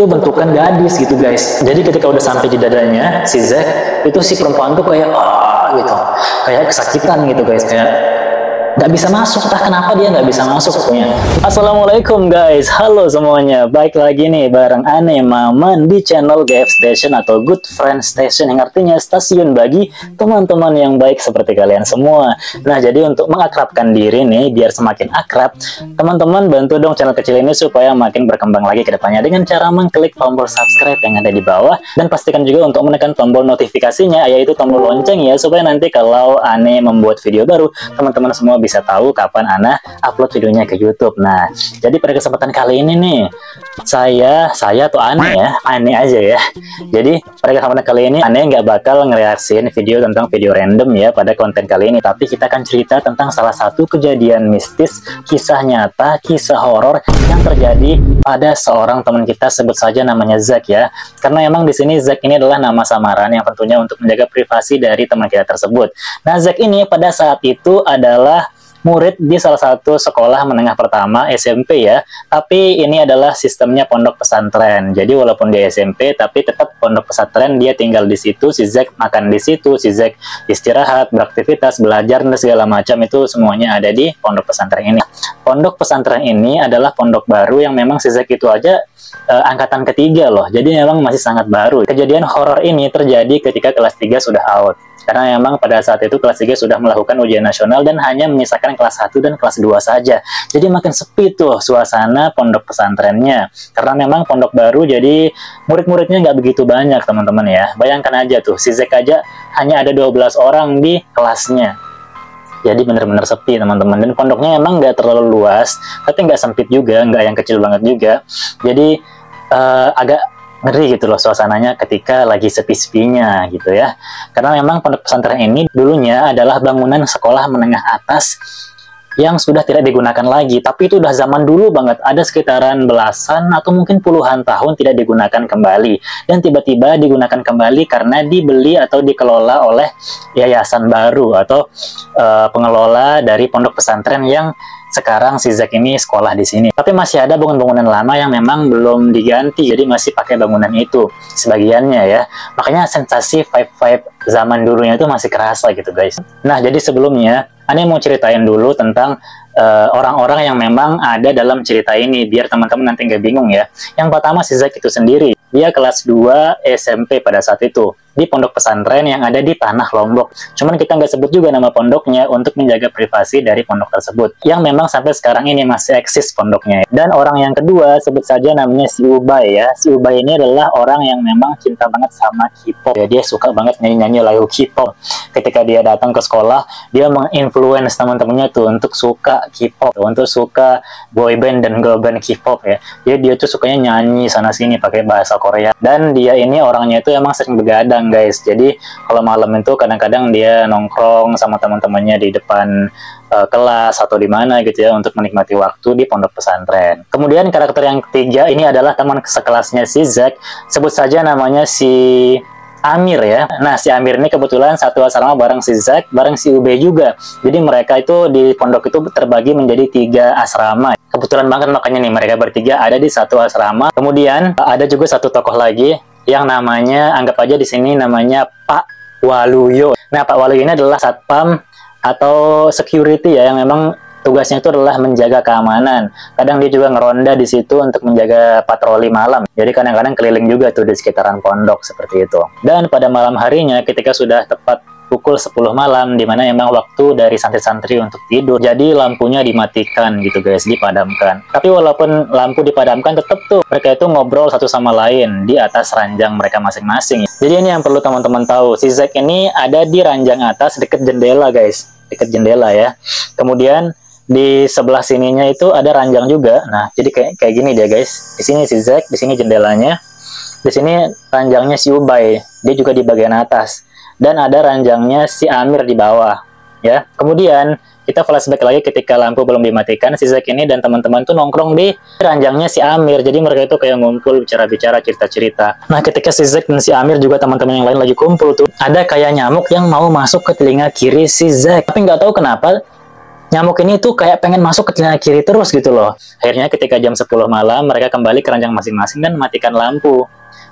itu bentukan gadis gitu guys. Jadi ketika udah sampai di dadanya si Zack, itu si perempuan tuh kayak gitu, kayak kesakitan gitu guys, kayak nggak bisa masuk, entah kenapa dia nggak bisa masuk pokoknya. Assalamualaikum guys, halo semuanya, baik lagi nih bareng Ane Maman di channel GF Station atau Good Friend Station, yang artinya stasiun bagi teman-teman yang baik seperti kalian semua. Nah, jadi untuk mengakrabkan diri nih, biar semakin akrab, teman-teman bantu dong channel kecil ini supaya makin berkembang lagi ke depannya dengan cara mengklik tombol subscribe yang ada di bawah, dan pastikan juga untuk menekan tombol notifikasinya, yaitu tombol lonceng ya, supaya nanti kalau Ane membuat video baru, teman-teman semua bisa tahu kapan Ana upload videonya ke YouTube. Nah, jadi pada kesempatan kali ini nih, saya atau Ane ya, Ane aja ya. Jadi pada kesempatan kali ini Ane nggak bakal ngereaksin video tentang video random ya pada konten kali ini, tapi kita akan cerita tentang salah satu kejadian mistis, kisah nyata, kisah horor yang terjadi pada seorang teman kita, sebut saja namanya Zack ya. Karena emang di sini Zack ini adalah nama samaran yang tentunya untuk menjaga privasi dari teman kita tersebut. Nah, Zack ini pada saat itu adalah murid di salah satu sekolah menengah pertama SMP ya, tapi ini adalah sistemnya pondok pesantren. Jadi walaupun dia SMP, tapi tetap pondok pesantren, dia tinggal di situ, si Zack makan di situ, si Zack istirahat, beraktivitas, belajar, dan segala macam itu semuanya ada di pondok pesantren ini. Pondok pesantren ini adalah pondok baru yang memang si Zack itu aja angkatan ketiga loh, jadi memang masih sangat baru. Kejadian horor ini terjadi ketika kelas 3 sudah out. Karena memang pada saat itu kelas 3 sudah melakukan ujian nasional dan hanya menyisakan kelas 1 dan kelas 2 saja. Jadi makin sepi tuh suasana pondok pesantrennya. Karena memang pondok baru, jadi murid-muridnya nggak begitu banyak teman-teman ya. Bayangkan aja tuh, si Zack aja hanya ada 12 orang di kelasnya. Jadi benar-benar sepi teman-teman. Dan pondoknya emang nggak terlalu luas, tapi nggak sempit juga, nggak yang kecil banget juga. Jadi agak ngeri gitu loh suasananya ketika lagi sepi-sepinya gitu ya. Karena memang pondok pesantren ini dulunya adalah bangunan sekolah menengah atas yang sudah tidak digunakan lagi, tapi itu udah zaman dulu banget, ada sekitaran belasan atau mungkin puluhan tahun tidak digunakan kembali, dan tiba-tiba digunakan kembali karena dibeli atau dikelola oleh yayasan baru atau pengelola dari pondok pesantren yang sekarang si Zack ini sekolah di sini. Tapi masih ada bangunan-bangunan lama yang memang belum diganti, jadi masih pakai bangunan itu sebagiannya ya. Makanya sensasi vibe zaman dulunya itu masih kerasa gitu guys. Nah, jadi sebelumnya Ane mau ceritain dulu tentang orang-orang yang memang ada dalam cerita ini, biar teman-teman nanti nggak bingung ya. Yang pertama si Zack itu sendiri, dia kelas 2 SMP pada saat itu di pondok pesantren yang ada di Tanah Lombok. Cuman kita nggak sebut juga nama pondoknya untuk menjaga privasi dari pondok tersebut, yang memang sampai sekarang ini masih eksis pondoknya. Dan orang yang kedua sebut saja namanya si Ubay ya. Si Ubay ini adalah orang yang memang cinta banget sama K-pop ya. Dia suka banget nyanyi-nyanyi lagu K-pop. Ketika dia datang ke sekolah, dia menginfluence teman-temannya tuh untuk suka K-pop, untuk suka boyband dan girl band K-pop ya. Jadi dia tuh sukanya nyanyi sana sini pakai bahasa Korea. Dan dia ini orangnya itu emang sering begadang guys. Jadi kalau malam itu kadang-kadang dia nongkrong sama teman-temannya di depan kelas atau di mana gitu ya, untuk menikmati waktu di pondok pesantren. Kemudian karakter yang ketiga ini adalah teman sekelasnya si Zack, sebut saja namanya si Amir ya. Nah, si Amir ini kebetulan satu asrama bareng si Zack, bareng si Ube juga. Jadi mereka itu di pondok itu terbagi menjadi 3 asrama. Kebetulan banget makanya nih mereka bertiga ada di satu asrama. Kemudian ada juga satu tokoh lagi yang namanya, anggap aja di sini namanya Pak Waluyo. Nah, Pak Waluyo ini adalah satpam atau security ya, yang memang tugasnya itu adalah menjaga keamanan. Kadang dia juga ngeronda di situ untuk menjaga patroli malam. Jadi kadang-kadang keliling juga tuh di sekitaran pondok seperti itu. Dan pada malam harinya ketika sudah tepat pukul 10 malam, dimana emang waktu dari santri-santri untuk tidur, jadi lampunya dimatikan gitu guys, dipadamkan. Tapi walaupun lampu dipadamkan, tetap tuh mereka itu ngobrol satu sama lain di atas ranjang mereka masing-masing. Jadi ini yang perlu teman-teman tahu, si Zack ini ada di ranjang atas deket jendela guys, deket jendela ya. Kemudian di sebelah sininya itu ada ranjang juga. Nah, jadi kayak gini dia guys. Di sini si Zack, di sini jendelanya. Di sini ranjangnya si Ubay, dia juga di bagian atas. Dan ada ranjangnya si Amir di bawah ya. Kemudian kita flashback lagi ketika lampu belum dimatikan, si Zack ini dan teman-teman tuh nongkrong di ranjangnya si Amir. Jadi mereka itu kayak ngumpul bicara-bicara, cerita-cerita. Nah, ketika si Zack dan si Amir juga teman-teman yang lain lagi kumpul tuh, ada kayak nyamuk yang mau masuk ke telinga kiri si Zack. Tapi nggak tahu kenapa nyamuk ini tuh kayak pengen masuk ke telinga kiri terus gitu loh. Akhirnya ketika jam 10 malam, mereka kembali ke ranjang masing-masing dan matikan lampu.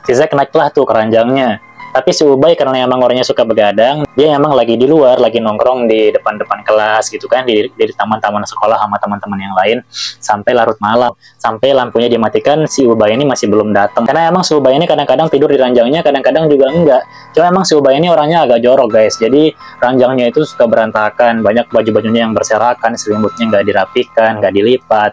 Si Zack naiklah tuh ke ranjangnya. Tapi si Ubay karena emang orangnya suka begadang, dia emang lagi di luar, lagi nongkrong di depan-depan kelas gitu kan, di taman-taman sekolah sama teman-teman yang lain, sampai larut malam. Sampai lampunya dimatikan, si Ubay ini masih belum datang. Karena emang si Ubay ini kadang-kadang tidur di ranjangnya, kadang-kadang juga enggak. Cuma emang si Ubay ini orangnya agak jorok guys, jadi ranjangnya itu suka berantakan, banyak baju-bajunya yang berserakan, selimutnya nggak dirapikan, nggak dilipat.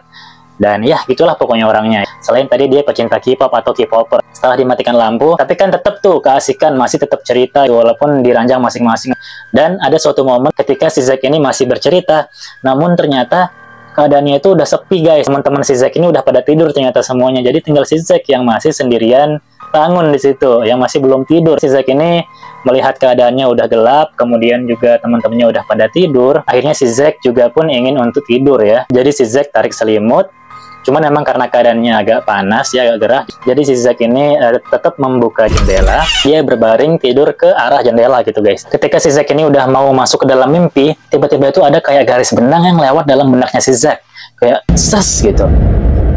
Dan ya gitulah pokoknya orangnya. Selain tadi dia pecinta K-pop atau K-popper. Setelah dimatikan lampu, tapi kan tetap tuh keasikan, masih tetap cerita walaupun di ranjang masing-masing. Dan ada suatu momen ketika si Zack ini masih bercerita, namun ternyata keadaannya itu udah sepi guys. Teman-teman si Zack ini udah pada tidur ternyata semuanya. Jadi tinggal si Zack yang masih sendirian bangun di situ, yang masih belum tidur. Si Zack ini melihat keadaannya udah gelap, kemudian juga teman-temannya udah pada tidur. Akhirnya si Zack juga pun ingin untuk tidur ya. Jadi si Zack tarik selimut. Cuman memang karena keadaannya agak panas ya, agak gerah, jadi si Zack ini tetap membuka jendela. Dia berbaring tidur ke arah jendela gitu guys. Ketika si Zack ini udah mau masuk ke dalam mimpi, tiba-tiba itu ada kayak garis benang yang lewat dalam benaknya si Zack, kayak ses gitu.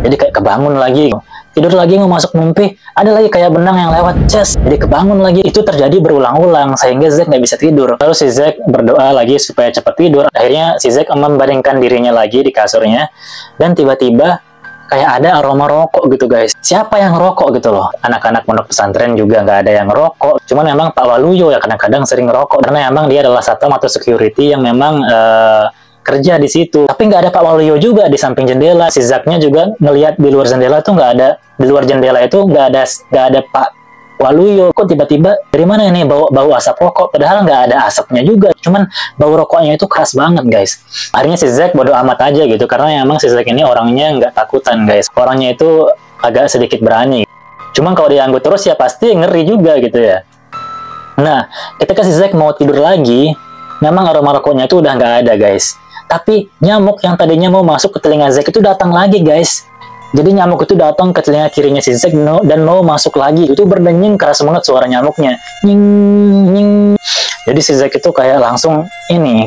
Jadi kayak kebangun lagi, tidur lagi mau masuk mimpi, ada lagi kayak benang yang lewat, ces, jadi kebangun lagi. Itu terjadi berulang-ulang sehingga Zack nggak bisa tidur. Lalu si Zack berdoa lagi supaya cepat tidur. Akhirnya si Zack membaringkan dirinya lagi di kasurnya, dan tiba-tiba kayak ada aroma rokok gitu guys. Siapa yang rokok gitu loh? Anak-anak pondok pesantren juga nggak ada yang rokok. Cuman memang Pak Waluyo ya kadang-kadang sering rokok, karena memang dia adalah satpam atau security yang memang kerja di situ. Tapi nggak ada Pak Waluyo juga di samping jendela. Si Zacknya juga ngelihat di luar jendela tuh nggak ada. Di luar jendela itu nggak ada Pak Waluyo. Kok tiba-tiba dari mana ini bau asap rokok? Padahal nggak ada asapnya juga. Cuman bau rokoknya itu keras banget guys. Akhirnya si Zack bodo amat aja gitu, karena emang si Zack ini orangnya nggak takutan guys. Orangnya itu agak sedikit berani. Cuman kalau diganggu terus ya pasti ngeri juga gitu ya. Nah, ketika si Zack mau tidur lagi, memang aroma rokoknya itu udah nggak ada guys. Tapi nyamuk yang tadinya mau masuk ke telinga Zack itu datang lagi guys. Jadi nyamuk itu datang ke telinga kirinya si Zack dan mau masuk lagi. Itu berdenying keras banget suara nyamuknya. Nying, nying. Jadi si Zack itu kayak langsung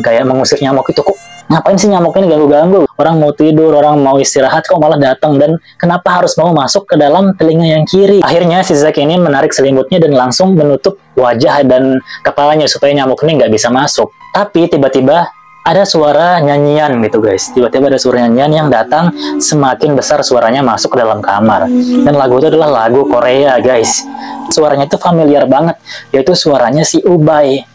kayak mengusir nyamuk itu. Kok ngapain sih nyamuk ini ganggu-ganggu? Orang mau tidur, orang mau istirahat kok malah datang, dan kenapa harus mau masuk ke dalam telinga yang kiri? Akhirnya si Zack ini menarik selimutnya dan langsung menutup wajah dan kepalanya supaya nyamuk ini nggak bisa masuk. Tapi tiba-tiba ada suara nyanyian gitu guys. Tiba-tiba ada suara nyanyian yang datang, semakin besar suaranya masuk ke dalam kamar. Dan lagu itu adalah lagu Korea guys. Suaranya itu familiar banget, yaitu suaranya si Ubay.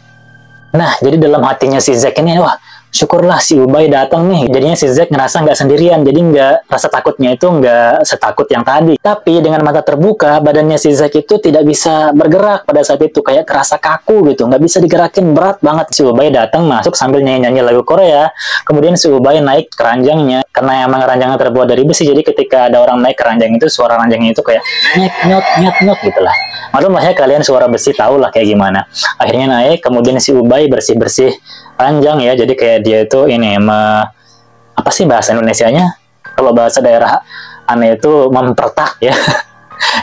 Nah, jadi dalam hatinya si Zack ini, wah syukurlah si Ubay datang nih. Jadinya si Zack ngerasa nggak sendirian, jadi rasa takutnya itu nggak setakut yang tadi. Tapi dengan mata terbuka, badannya si Zack itu tidak bisa bergerak pada saat itu, kayak kerasa kaku gitu, nggak bisa digerakin, berat banget. Si Ubay datang masuk sambil nyanyi-nyanyi lagu Korea. Kemudian si Ubay naik ke ranjangnya, karena emang ranjangnya terbuat dari besi, jadi ketika ada orang naik ke ranjang itu, suara ranjangnya itu kayak nyet nyot nyet nyot gitulah. Maklum lah ya kalian, suara besi tau lah kayak gimana. Akhirnya naik, kemudian si Ubay bersih-bersih ranjang ya, jadi kayak dia itu apa sih bahasa Indonesianya? Kalau bahasa daerah aneh itu mempertak ya.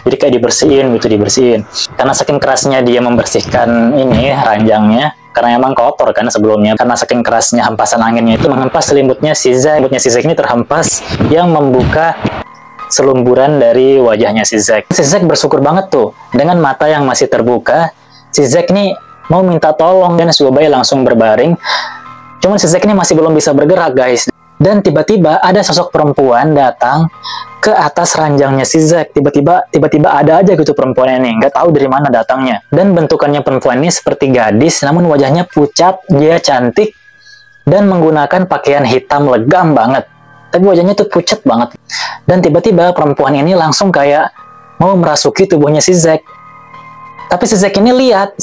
Jadi kayak dibersihin. Karena saking kerasnya dia membersihkan ranjangnya, karena emang kotor kan sebelumnya. Karena saking kerasnya hempasan anginnya itu menghempas selimutnya si Zack. Selimutnya si Zack ini terhempas, yang membuka selumburan dari wajahnya si Zack. Si Zack bersyukur banget tuh, dengan mata yang masih terbuka, si Zack ini mau minta tolong, dan si Ubay langsung berbaring. Cuman si Zack ini masih belum bisa bergerak guys. Dan tiba-tiba ada sosok perempuan datang ke atas ranjangnya si Zack. Tiba-tiba ada aja gitu perempuan ini, nggak tahu dari mana datangnya. Dan bentukannya perempuan ini seperti gadis, namun wajahnya pucat, dia cantik, dan menggunakan pakaian hitam legam banget. Tapi wajahnya tuh pucat banget. Dan tiba-tiba perempuan ini langsung kayak mau merasuki tubuhnya si Zack. Tapi si Zack ini lihat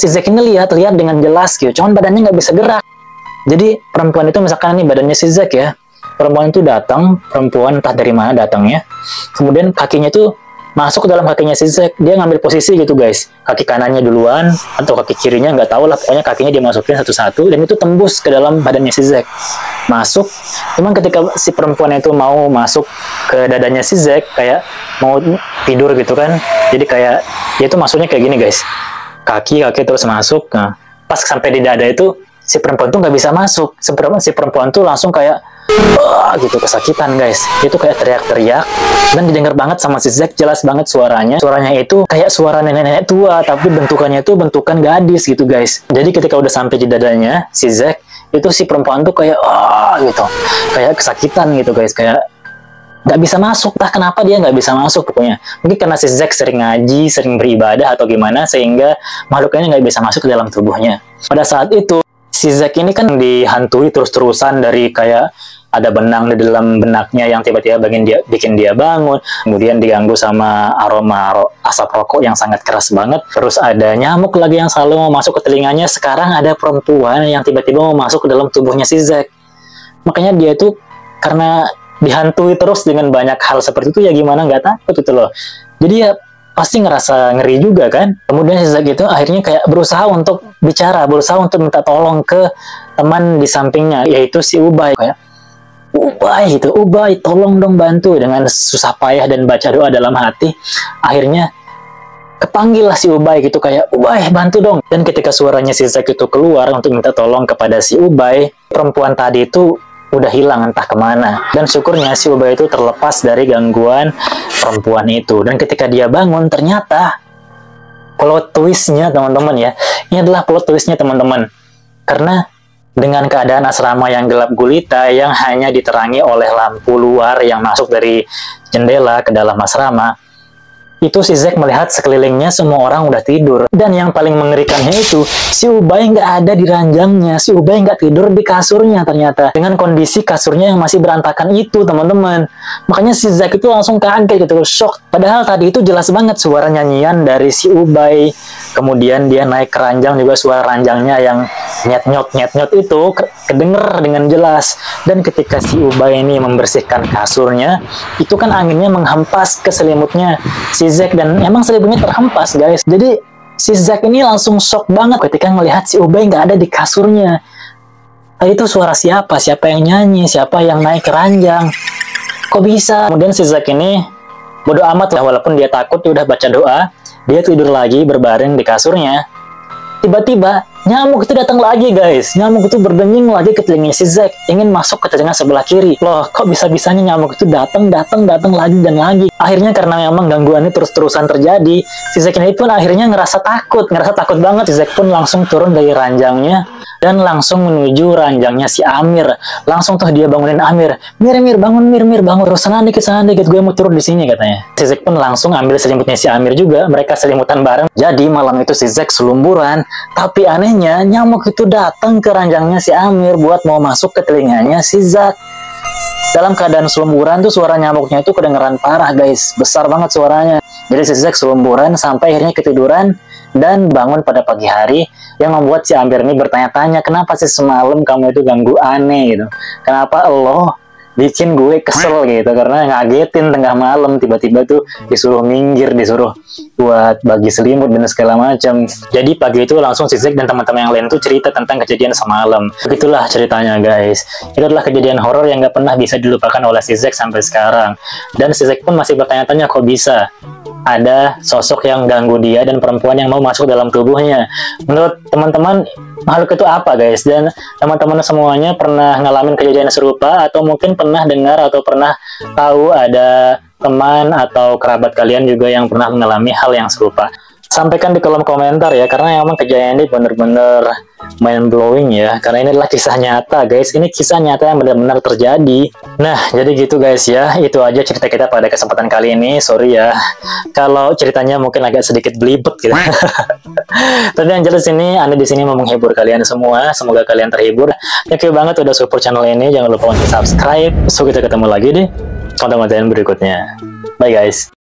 dengan jelas gitu, cuman badannya nggak bisa gerak. Jadi perempuan itu, misalkan ini badannya si Zack ya, perempuan itu datang, perempuan entah dari mana datangnya, kemudian kakinya tuh masuk ke dalam kakinya si Zack. Dia ngambil posisi gitu guys, kaki kanannya duluan atau kaki kirinya, nggak tahu lah, pokoknya kakinya dia masukin satu-satu, dan itu tembus ke dalam badannya si Zack, masuk. Cuman ketika si perempuan itu mau masuk ke dadanya si Zack, kayak mau tidur gitu kan, jadi kayak dia itu masuknya kayak gini guys, kaki terus masuk. Nah, pas sampai di dada itu si perempuan tuh nggak bisa masuk. Si perempuan tuh langsung kayak wah gitu, kesakitan guys. Itu kayak teriak-teriak dan didengar banget sama si Zack, jelas banget suaranya. Suaranya itu kayak suara nenek-nenek tua, tapi bentukannya itu bentukan gadis gitu guys. Jadi ketika udah sampai di dadanya si Zack, itu si perempuan tuh kayak gitu, kayak kesakitan gitu guys, kayak nggak bisa masuk. Entah kenapa dia nggak bisa masuk pokoknya. Mungkin karena si Zack sering ngaji, sering beribadah atau gimana, sehingga makhluknya nggak bisa masuk ke dalam tubuhnya. Pada saat itu si Zack ini kan dihantui terus-terusan dari kayak ada benang di dalam benaknya yang tiba-tiba bikin dia bangun, kemudian diganggu sama aroma asap rokok yang sangat keras banget, terus ada nyamuk lagi yang selalu mau masuk ke telinganya. Sekarang ada perempuan yang tiba-tiba mau masuk ke dalam tubuhnya si Zack. Makanya dia itu karena dihantui terus dengan banyak hal seperti itu, ya gimana nggak takut itu loh. Jadi ya pasti ngerasa ngeri juga kan. Kemudian si Zack itu akhirnya kayak berusaha untuk bicara, berusaha untuk minta tolong ke teman di sampingnya, yaitu si Ubay. Kayak, Ubay gitu, Ubay tolong dong bantu. Dengan susah payah dan baca doa dalam hati, akhirnya kepanggil lah si Ubay gitu, kayak Ubay bantu dong. Dan ketika suaranya si Zack itu keluar untuk minta tolong kepada si Ubay, perempuan tadi itu udah hilang entah kemana. Dan syukurnya si Ubay itu terlepas dari gangguan perempuan itu. Dan ketika dia bangun, ternyata plot twistnya teman-teman ya, ini adalah plot twistnya teman-teman, karena dengan keadaan asrama yang gelap gulita, yang hanya diterangi oleh lampu luar yang masuk dari jendela ke dalam asrama, itu si Zack melihat sekelilingnya semua orang udah tidur. Dan yang paling mengerikannya itu, si Ubay nggak ada di ranjangnya, si Ubay nggak tidur di kasurnya ternyata, dengan kondisi kasurnya yang masih berantakan itu teman-teman. Makanya si Zack itu langsung kaget gitu, shock. Padahal tadi itu jelas banget suara nyanyian dari si Ubay. Kemudian dia naik ke ranjang juga, suara ranjangnya yang nyet-nyot itu kedenger dengan jelas. Dan ketika si Ubay ini membersihkan kasurnya, itu kan anginnya menghempas ke selimutnya si Zack, dan emang selimutnya terhempas guys. Jadi si Zack ini langsung shock banget ketika melihat si Ubay nggak ada di kasurnya. Tadi itu suara siapa? Siapa yang nyanyi? Siapa yang naik ke ranjang? Kok bisa? Kemudian si Zack ini bodo amat lah, walaupun dia takut, dia udah baca doa, dia tidur lagi berbaring di kasurnya. Tiba-tiba nyamuk itu datang lagi guys. Nyamuk itu berdenying lagi ke telinga si Zack, ingin masuk ke telinga sebelah kiri. Loh, kok bisa-bisanya nyamuk itu datang lagi dan lagi. Akhirnya karena memang gangguannya terus-terusan terjadi, si Zack ini pun akhirnya ngerasa takut banget. Si Zack pun langsung turun dari ranjangnya dan langsung menuju ranjangnya si Amir. Langsung tuh dia bangunin Amir. Mir bangun, Mir bangun. Terus sana dikit, gue mau turun di sini katanya. Si Zack pun langsung ambil selimutnya si Amir juga. Mereka selimutan bareng. Jadi malam itu si Zack selumburan. Tapi anehnya nyamuk itu datang ke ranjangnya si Amir buat mau masuk ke telinganya si Zack. Dalam keadaan selumburan tuh suara nyamuknya itu kedengeran parah guys. Besar banget suaranya. Jadi si Zack selumburan sampai akhirnya ketiduran dan bangun pada pagi hari, yang membuat si Amir ini bertanya-tanya, kenapa sih semalam kamu itu ganggu aneh gitu, kenapa Allah bikin gue kesel gitu, karena ngagetin tengah malam tiba-tiba tuh disuruh minggir, disuruh buat bagi selimut dan segala macam. Jadi pagi itu langsung si Zack dan teman-teman yang lain tuh cerita tentang kejadian semalam. Begitulah ceritanya guys. Itu adalah kejadian horor yang gak pernah bisa dilupakan oleh si Zack sampai sekarang. Dan si Zack pun masih bertanya-tanya, kok bisa ada sosok yang ganggu dia dan perempuan yang mau masuk dalam tubuhnya. Menurut teman-teman, makhluk itu apa guys? Dan teman-teman semuanya pernah ngalamin kejadian serupa, atau mungkin pernah dengar atau pernah tahu ada teman atau kerabat kalian juga yang pernah mengalami hal yang serupa? Sampaikan di kolom komentar ya, karena emang kejadian ini bener-bener mind blowing ya, karena ini adalah kisah nyata guys. Ini kisah nyata yang benar-benar terjadi. Nah, jadi gitu guys ya, itu aja cerita kita pada kesempatan kali ini. Sorry ya kalau ceritanya mungkin agak sedikit belibet gitu. Tapi yang jelas ini Anda di sini mau menghibur kalian semua. Semoga kalian terhibur. Thank you banget udah support channel ini. Jangan lupa untuk subscribe. So kita ketemu lagi di konten-konten berikutnya. Bye guys.